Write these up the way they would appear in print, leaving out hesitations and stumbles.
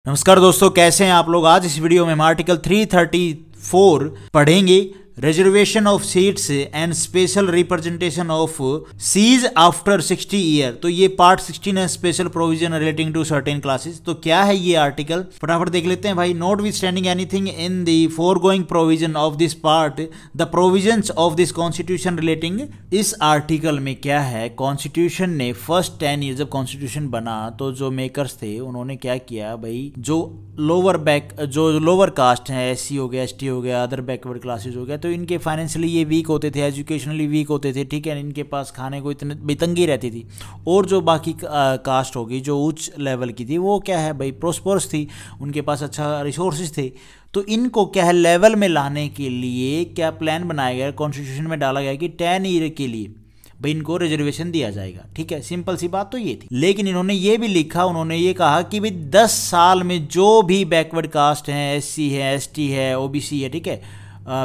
नमस्कार दोस्तों, कैसे हैं आप लोग। आज इस वीडियो में हम आर्टिकल 334 पढ़ेंगे। Reservation of seats and special representation of cease after 60 year. तो ये पार्ट 16 है, special provision relating to certain classes. तो क्या है ये आर्टिकल, फटाफट देख लेते हैं भाई। Notwithstanding anything in the foregoing provision of this part, the provisions of this constitution relating. इस आर्टिकल में क्या है, कॉन्स्टिट्यूशन ने फर्स्ट 10 ईयर जब कॉन्स्टिट्यूशन बना तो जो मेकर्स थे उन्होंने क्या किया भाई, जो लोअर कास्ट है, SC हो गया, ST हो गया, अदर बैकवर्ड क्लासेस हो गया, तो इनके फाइनेंशियली ये वीक होते थे, एजुकेशनली वीक होते थे, ठीक है, इनके पास खाने को इतनी बेतंगी रहती थी। और जो बाकी कास्ट होगी जो उच्च लेवल की थी वो क्या है भाई, प्रोस्पर्स थी, उनके पास अच्छा रिसोर्सेज थे। तो इनको क्या है, लेवल में लाने के लिए क्या प्लान बनाया गया, कॉन्स्टिट्यूशन में डाला गया कि 10 ईयर के लिए भाई इनको रिजर्वेशन दिया जाएगा। ठीक है, सिंपल सी बात तो ये थी। लेकिन इन्होंने ये भी लिखा, उन्होंने ये कहा कि भाई 10 साल में जो भी बैकवर्ड कास्ट हैं, SC है, ST है, OBC है, ठीक है,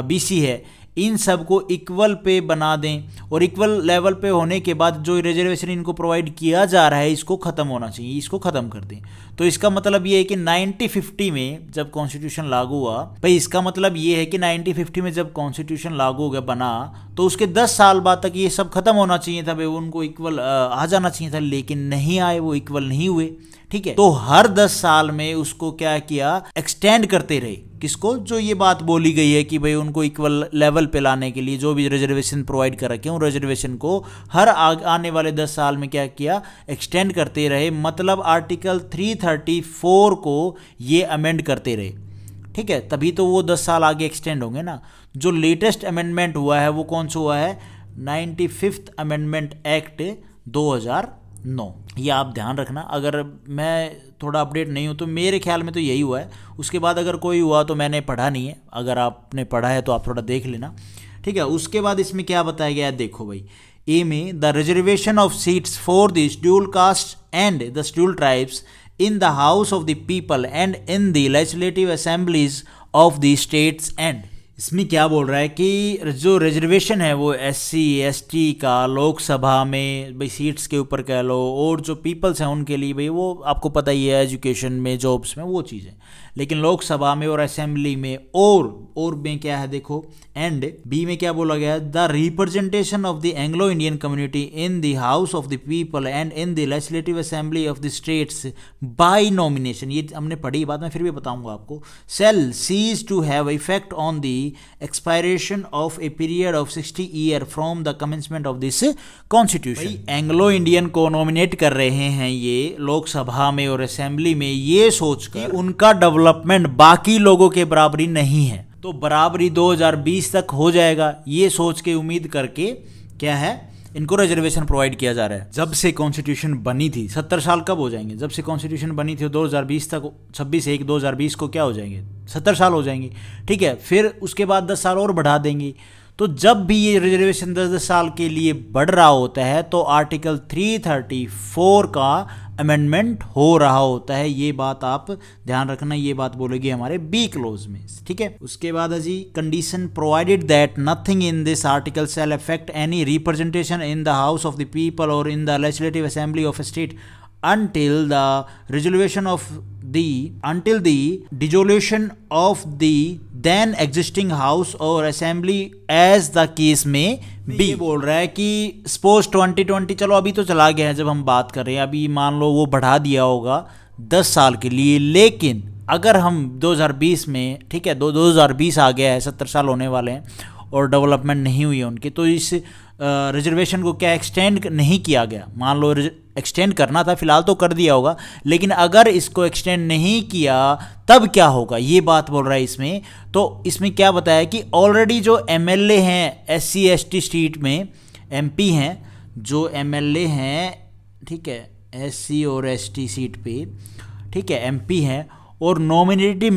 BC है, इन सबको इक्वल पे बना दें। और इक्वल लेवल पे होने के बाद जो रिजर्वेशन इनको प्रोवाइड किया जा रहा है इसको ख़त्म होना चाहिए, इसको ख़त्म कर दें। तो इसका मतलब ये है कि 1950 में जब कॉन्स्टिट्यूशन लागू हुआ भाई, इसका मतलब ये है कि 1950 में जब कॉन्स्टिट्यूशन लागू हो गया, बना, तो उसके 10 साल बाद तक ये सब खत्म होना चाहिए था भाई, उनको इक्वल आ जाना चाहिए था। लेकिन नहीं आए, वो इक्वल नहीं हुए। ठीक है, तो हर 10 साल में उसको क्या किया, एक्सटेंड करते रहे। किसको, जो ये बात बोली गई है कि भाई उनको इक्वल लेवल पे लाने के लिए जो भी रिजर्वेशन प्रोवाइड कर रखे हैं, उन रिजर्वेशन को हर आने वाले 10 साल में क्या किया, एक्सटेंड करते रहे। मतलब आर्टिकल 334 को ये अमेंड करते रहे। ठीक है, तभी तो वो 10 साल आगे एक्सटेंड होंगे ना। जो लेटेस्ट अमेंडमेंट हुआ है वो कौन सा हुआ है, 95th अमेंडमेंट एक्ट 2009। ये आप ध्यान रखना। अगर मैं थोड़ा अपडेट नहीं हूँ तो मेरे ख्याल में तो यही हुआ है। उसके बाद अगर कोई हुआ तो मैंने पढ़ा नहीं है, अगर आपने पढ़ा है तो आप थोड़ा देख लेना। ठीक है, उसके बाद इसमें क्या बताया गया है, देखो भाई, ए में the reservation of seats for the scheduled caste and the scheduled tribes in the house of the people and in the legislative assemblies of the states and। इसमें क्या बोल रहा है कि जो रिजर्वेशन है वो SC ST का लोकसभा में भाई सीट्स के ऊपर कह लो, और जो पीपल्स हैं उनके लिए भाई वो आपको पता ही है, एजुकेशन में, जॉब्स में, वो चीज़ें। लेकिन लोकसभा में और असेंबली में और में क्या है, देखो, एंड बी में क्या बोला गया, the representation of the Anglo Indian community in the house of the people and in the legislative assembly of the states by nomination. ये हमने पढ़ी बात, मैं फिर भी बताऊंगा आपको। Shall cease to have effect on the expiration of a period of 60 year from the commencement of this constitution। Anglo Indian को नॉमिनेट कर रहे हैं ये लोकसभा में और असेंबली में, ये सोचकर उनका डेवलपमेंट बाकी लोगों के बराबरी नहीं है, तो बराबरी 2020 तक हो जाएगा, ये सोच के उम्मीद करके क्या है, इनको रिजर्वेशन प्रोवाइड किया जा रहा है। जब से कॉन्स्टिट्यूशन बनी थी, 70 साल कब हो जाएंगे, जब से कॉन्स्टिट्यूशन बनी थी 2020 तक, 26/1/2020 को क्या हो जाएंगे, 70 साल हो जाएंगे। ठीक है, फिर उसके बाद 10 साल और बढ़ा देंगे। तो जब भी ये रिजर्वेशन 10-10 साल के लिए बढ़ रहा होता है तो आर्टिकल 334 का अमेंडमेंट हो रहा होता है। ये बात आप ध्यान रखना, ये बात बोलेगी हमारे बी क्लोज में। ठीक है, उसके बाद है जी, condition provided that nothing in this article shall affect any representation in the house of the people और in the legislative assembly of a state until the dissolution of the then existing house or assembly as the case may be। बोल रहा है कि suppose 2020, चलो अभी तो चला गया है, जब हम बात कर रहे हैं अभी मान लो वो बढ़ा दिया होगा 10 साल के लिए, लेकिन अगर हम 2020 में, ठीक है, 2020 आ गया है, 70 साल होने वाले हैं और डेवलपमेंट नहीं हुई है उनकी, तो इस रिजर्वेशन को क्या एक्सटेंड नहीं किया गया। मान लो एक्सटेंड करना था, फिलहाल तो कर दिया होगा, लेकिन अगर इसको एक्सटेंड नहीं किया तब क्या होगा, ये बात बोल रहा है इसमें। तो इसमें क्या बताया कि ऑलरेडी जो MLA हैं SC ST सीट में, MP हैं जो MLA हैं, ठीक है, SC और ST सीट पे, ठीक है, MP हैं और नॉमिनेटेड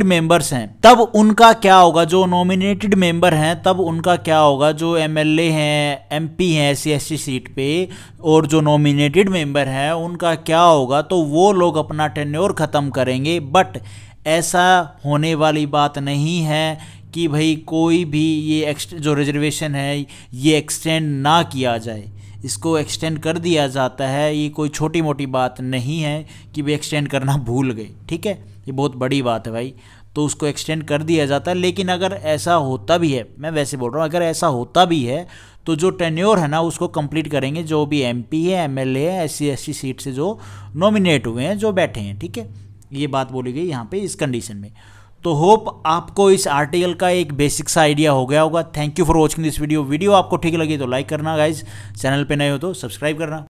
मेंबर्स हैं, तब उनका क्या होगा, जो नॉमिनेटेड मेंबर हैं तब उनका क्या होगा, जो MLA हैं, MP हैं SC ST सीट पे और जो नॉमिनेटेड मेंबर हैं उनका क्या होगा, तो वो लोग अपना टेन्योर ख़त्म करेंगे। बट ऐसा होने वाली बात नहीं है कि भाई कोई भी ये जो रिजर्वेशन है ये एक्सटेंड ना किया जाए। इसको एक्सटेंड कर दिया जाता है, ये कोई छोटी मोटी बात नहीं है कि वे एक्सटेंड करना भूल गए, ठीक है, ये बहुत बड़ी बात है भाई। तो उसको एक्सटेंड कर दिया जाता है। लेकिन अगर ऐसा होता भी है, मैं वैसे बोल रहा हूँ, अगर ऐसा होता भी है तो जो टेन्योर है ना उसको कंप्लीट करेंगे जो भी MP है, MLA है, SC SC सीट से जो नॉमिनेट हुए हैं, जो बैठे हैं, ठीक है, ये बात बोली गई यहाँ पे इस कंडीशन में। तो होप आपको इस आर्टिकल का एक बेसिक सा आइडिया हो गया होगा। Thank you for watching this video. Video आपको ठीक लगी तो लाइक करना गाइज, चैनल पे नए हो तो सब्सक्राइब करना।